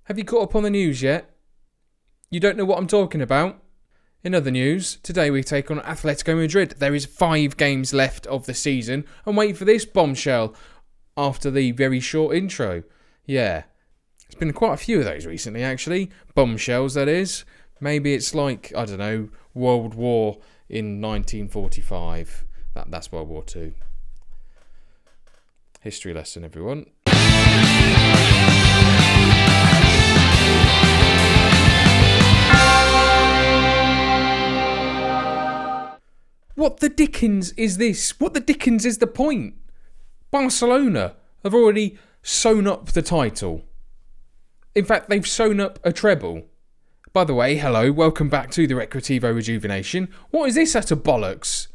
Have you caught up on the news yet? You don't know what I'm talking about? In other news, today we take on Atletico Madrid. There is 5 games left of the season, and wait for this bombshell after the very short intro. Yeah, it's been quite a few of those recently, actually. Bombshells, that is. Maybe it's like, I don't know, World War in 1945. That's World War II. History lesson, everyone. What the dickens is this? What the dickens is the point? Barcelona have already sewn up the title. In fact, they've sewn up a treble. By the way, hello, welcome back to the Recreativo Rejuvenation. What is this utter bollocks?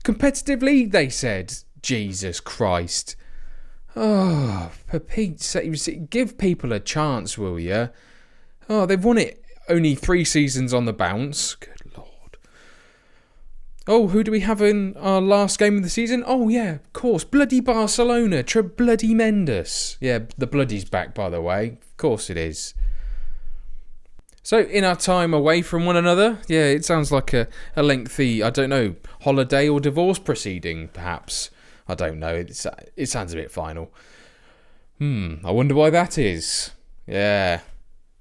Competitive league, they said. Jesus Christ. Oh, for Pete's sake, give people a chance, will you? Oh, they've won it only 3 seasons on the bounce. Good Lord. Oh, who do we have in our last game of the season? Oh, yeah, of course. Bloody Barcelona. Bloody Mendes. Yeah, the bloody's back, by the way. Of course it is. So, in our time away from one another, yeah, it sounds like a lengthy, I don't know, holiday or divorce proceeding, perhaps. I don't know. It sounds a bit final. I wonder why that is. Yeah.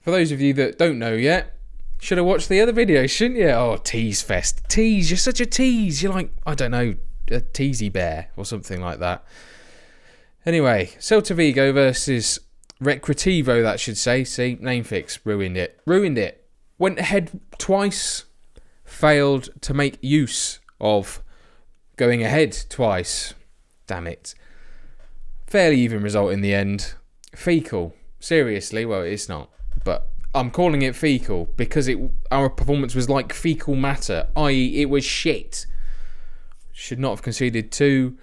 For those of you that don't know yet, should have watched the other video, shouldn't you? Oh, tease fest. Tease. You're such a tease. You're like, I don't know, a teasy bear or something like that. Anyway, Celta Vigo versus Recreativo, that should say. See, name fix. Ruined it. Went ahead twice. Failed to make use of going ahead twice. Damn it. Fairly even result in the end. Fecal. Seriously, well, it's not. But I'm calling it fecal because our performance was like fecal matter, i.e. it was shit. Should not have conceded 2.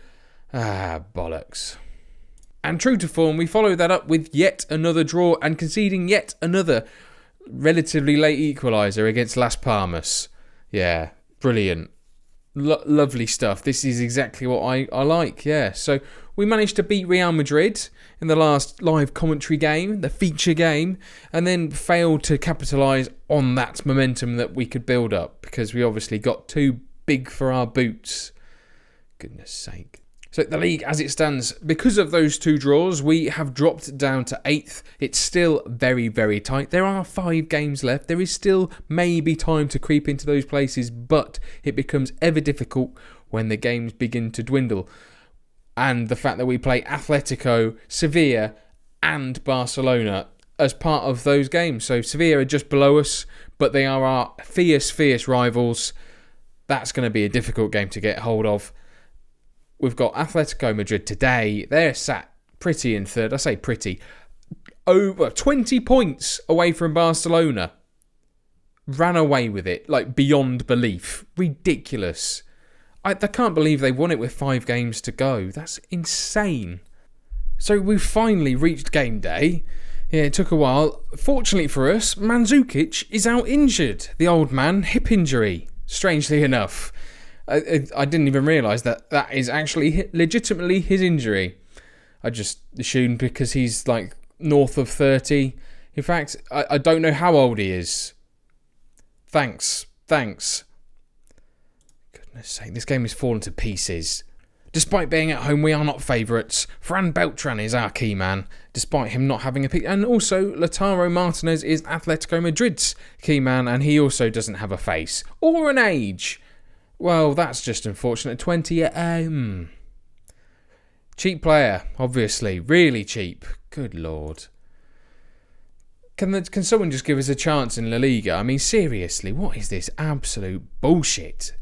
Bollocks. And true to form, we followed that up with yet another draw and conceding yet another relatively late equaliser against Las Palmas. Yeah, brilliant. Lovely stuff. This is exactly what I like, yeah. So we managed to beat Real Madrid in the last live commentary game, the feature game, and then failed to capitalise on that momentum that we could build up because we obviously got too big for our boots. Goodness sake. So the league as it stands, because of those 2 draws, we have dropped down to 8th. It's still very, very tight. There are 5 games left. There is still maybe time to creep into those places, but it becomes ever difficult when the games begin to dwindle. And the fact that we play Atletico, Sevilla and Barcelona as part of those games. So Sevilla are just below us, but they are our fierce rivals. That's going to be a difficult game to get hold of. We've got Atletico Madrid today. They're sat pretty in third. I say pretty. Over 20 points away from Barcelona. Ran away with it, like beyond belief. Ridiculous. I can't believe they won it with 5 games to go. That's insane. So we've finally reached game day. Yeah, it took a while. Fortunately for us, Mandzukic is out injured. The old man, hip injury. Strangely enough. I didn't even realise that is actually legitimately his injury. I just assumed because he's like north of 30. In fact, I don't know how old he is. Thanks. Goodness sake, this game has fallen to pieces. Despite being at home, we are not favourites. Fran Beltran is our key man, despite him not having a pick. And also, Lautaro Martinez is Atletico Madrid's key man, and he also doesn't have a face or an age. Well, that's just unfortunate. 20. Cheap player, obviously. Really cheap. Good Lord. Can someone just give us a chance in La Liga? I mean, seriously, what is this absolute bullshit?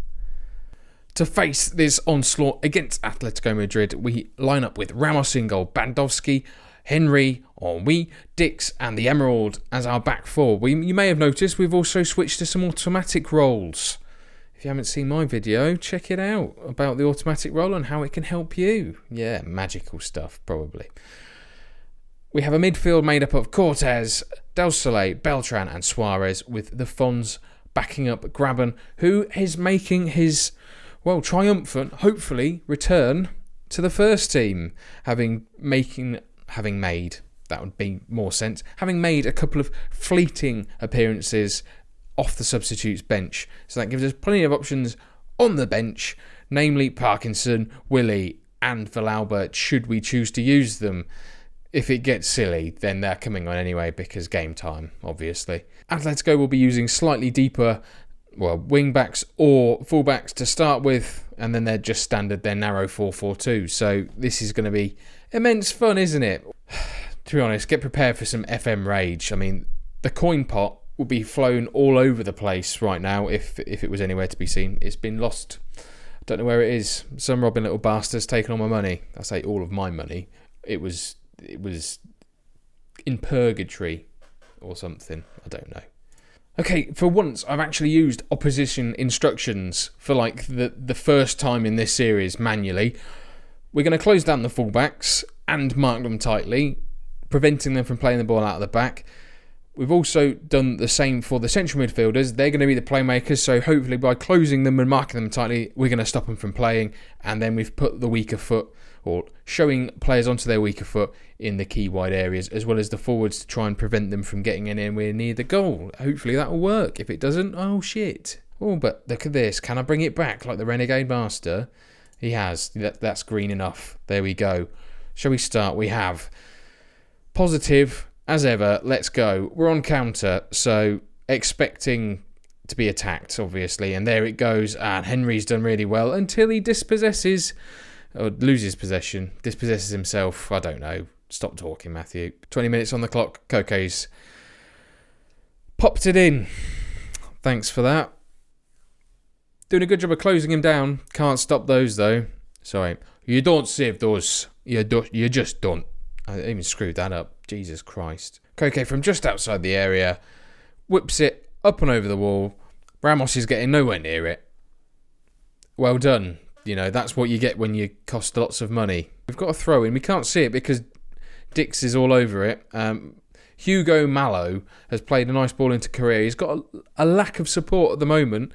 To face this onslaught against Atletico Madrid, we line up with Ramos in goal, Bandowski, Henry, Henry, Dix and the Emerald as our back 4. You may have noticed we've also switched to some automatic rolls. If you haven't seen my video, check it out about the automatic roll and how it can help you. Yeah, magical stuff, probably. We have a midfield made up of Cortez, Del Soleil, Beltran and Suarez, with the Fons backing up Grabban, who is making his, triumphant, hopefully, return to the first team, having made That would be more sense. Having made a couple of fleeting appearances off the substitutes bench. So that gives us plenty of options on the bench, namely Parkinson, Willie and Villalba, should we choose to use them. If it gets silly, then they're coming on anyway because game time, obviously. Atletico will be using slightly deeper, wing-backs or full-backs to start with, and then they're just standard, they're narrow 4-4-2. So this is going to be immense fun, isn't it? To be honest, get prepared for some FM rage. I mean, the coin pot will be flown all over the place right now if it was anywhere to be seen. It's been lost. I don't know where it is. Some robbing little bastards taking all my money. I say all of my money. It was in purgatory or something. I don't know. Okay, for once I've actually used opposition instructions for like the first time in this series manually. We're going to close down the fullbacks and mark them tightly, preventing them from playing the ball out of the back. We've also done the same for the central midfielders. They're going to be the playmakers, so hopefully by closing them and marking them tightly, we're going to stop them from playing. And then we've put the weaker foot, or showing players onto their weaker foot in the key wide areas, as well as the forwards to try and prevent them from getting anywhere near the goal. Hopefully that will work. If it doesn't, oh shit. Oh, but look at this. Can I bring it back like the Renegade Master? He has. That's green enough. There we go. Shall we start? We have. Positive, as ever. Let's go. We're on counter, so expecting to be attacked, obviously. And there it goes. And Henry's done really well until he dispossesses, or loses possession, dispossesses himself. I don't know. Stop talking, Matthew. 20 minutes on the clock. Koke's popped it in. Thanks for that. Doing a good job of closing him down. Can't stop those, though. Sorry. You don't save those. You just don't. I even screwed that up. Jesus Christ. Koke from just outside the area. Whips it up and over the wall. Ramos is getting nowhere near it. Well done. You know, that's what you get when you cost lots of money. We've got a throw in. We can't see it because Dix is all over it. Hugo Mallow has played a nice ball into Correa. He's got a lack of support at the moment.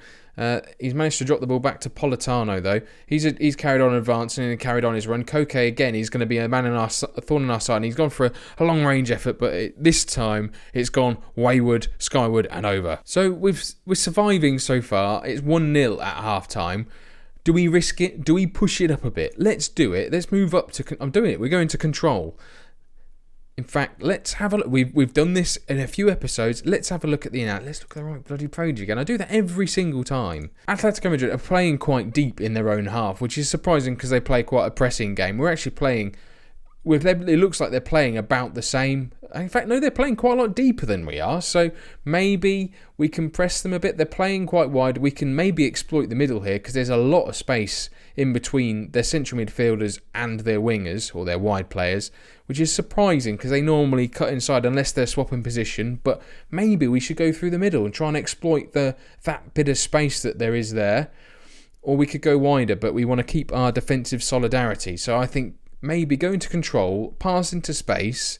He's managed to drop the ball back to Politano, though. He's carried on advancing and carried on his run. Koke, again, he's going to be a thorn in our side. And he's gone for a long-range effort, but this time it's gone wayward, skyward, and over. So we're surviving so far. It's 1-0 at half-time. Do we risk it? Do we push it up a bit? Let's do it. Let's move up to... I'm doing it. We're going to control. In fact, let's have a look. We've done this in a few episodes. Let's have a look at the in-out. Let's look at the right bloody page again. I do that every single time. Atletico Madrid are playing quite deep in their own half, which is surprising because they play quite a pressing game. We're actually playing... With them, it looks like they're playing about the same. In fact, no, they're playing quite a lot deeper than we are. So maybe we can press them a bit. They're playing quite wide. We can maybe exploit the middle here because there's a lot of space in between their central midfielders and their wingers or their wide players, which is surprising because they normally cut inside unless they're swapping position. But maybe we should go through the middle and try and exploit that bit of space that there is there. Or we could go wider, but we want to keep our defensive solidarity. So I think maybe go into control, pass into space,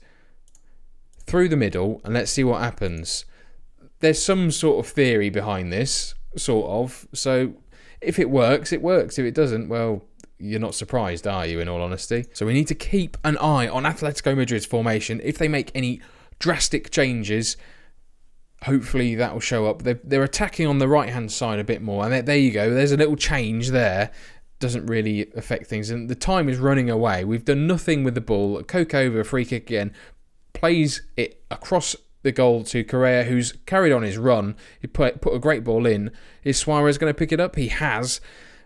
through the middle, and let's see what happens. There's some sort of theory behind this, sort of. So if it works, it works. If it doesn't, well, you're not surprised, are you, in all honesty? So we need to keep an eye on Atletico Madrid's formation. If they make any drastic changes, hopefully that will show up. They're attacking on the right-hand side a bit more. And there you go. There's a little change there. Doesn't really affect things, and the time is running away. We've done nothing with the ball. Koke over a free kick again, plays it across the goal to Correa, who's carried on his run. He put a great ball in. Is Suarez going to pick it up? He has,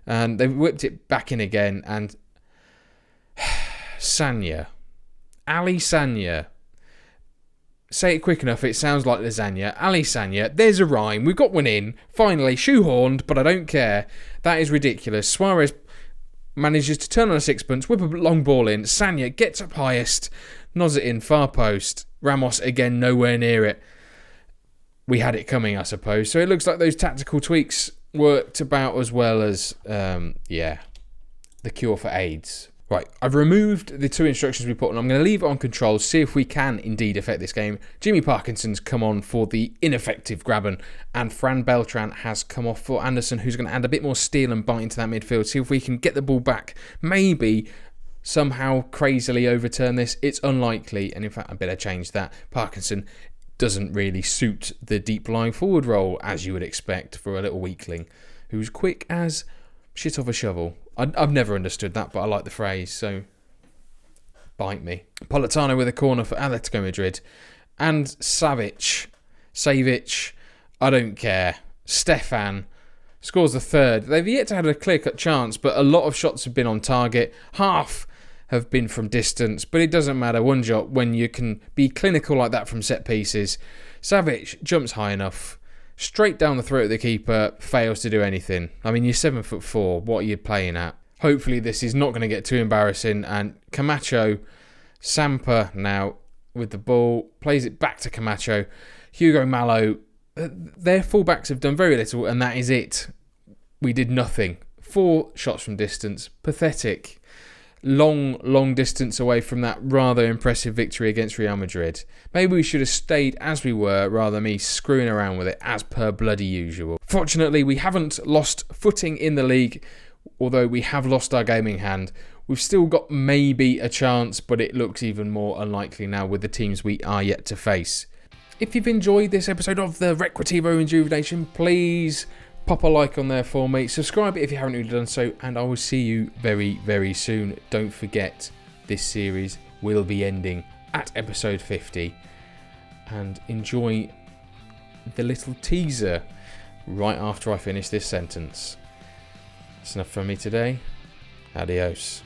and they've whipped it back in again. And Sanya, Ali Sanya. Say it quick enough, it sounds like lasagna. Ali Sanya, there's a rhyme. We've got one in. Finally, shoehorned, but I don't care. That is ridiculous. Suarez manages to turn on a sixpence, whip a long ball in. Sanya gets up highest, nods it in, far post. Ramos, again, nowhere near it. We had it coming, I suppose. So it looks like those tactical tweaks worked about as well as, the cure for AIDS. Right, I've removed the two instructions we put on. I'm going to leave it on control, see if we can indeed affect this game. Jimmy Parkinson's come on for the ineffective Grabban, and Fran Beltran has come off for Anderson, who's going to add a bit more steel and bite into that midfield. See if we can get the ball back. Maybe somehow crazily overturn this? It's unlikely, and in fact I better change that. Parkinson doesn't really suit the deep lying forward role, as you would expect for a little weakling who's quick as shit off a shovel. I've never understood that, but I like the phrase, so bite me. Politano with a corner for Atletico Madrid. And Savic, I don't care. Stefan scores the third. They've yet to have a clear-cut chance, but a lot of shots have been on target. Half have been from distance, but it doesn't matter one jot when you can be clinical like that from set pieces. Savic jumps high enough, straight down the throat of the keeper, fails to do anything. I mean, you're 7'4", what are you playing at? Hopefully this is not going to get too embarrassing, and Camacho, Sampa now with the ball, plays it back to Camacho. Hugo Mallo, their fullbacks have done very little, and that is it. We did nothing. 4 shots from distance, pathetic. Long distance away from that rather impressive victory against Real Madrid. Maybe we should have stayed as we were rather than me screwing around with it as per bloody usual. Fortunately, we haven't lost footing in the league, although we have lost our gaming hand. We've still got maybe a chance, but it looks even more unlikely now with the teams we are yet to face. If you've enjoyed this episode of the Recreativo Rejuvenation, please pop a like on there for me. Subscribe if you haven't already done so, and I will see you very, very soon. Don't forget, this series will be ending at episode 50. And enjoy the little teaser right after I finish this sentence. That's enough from me today. Adios.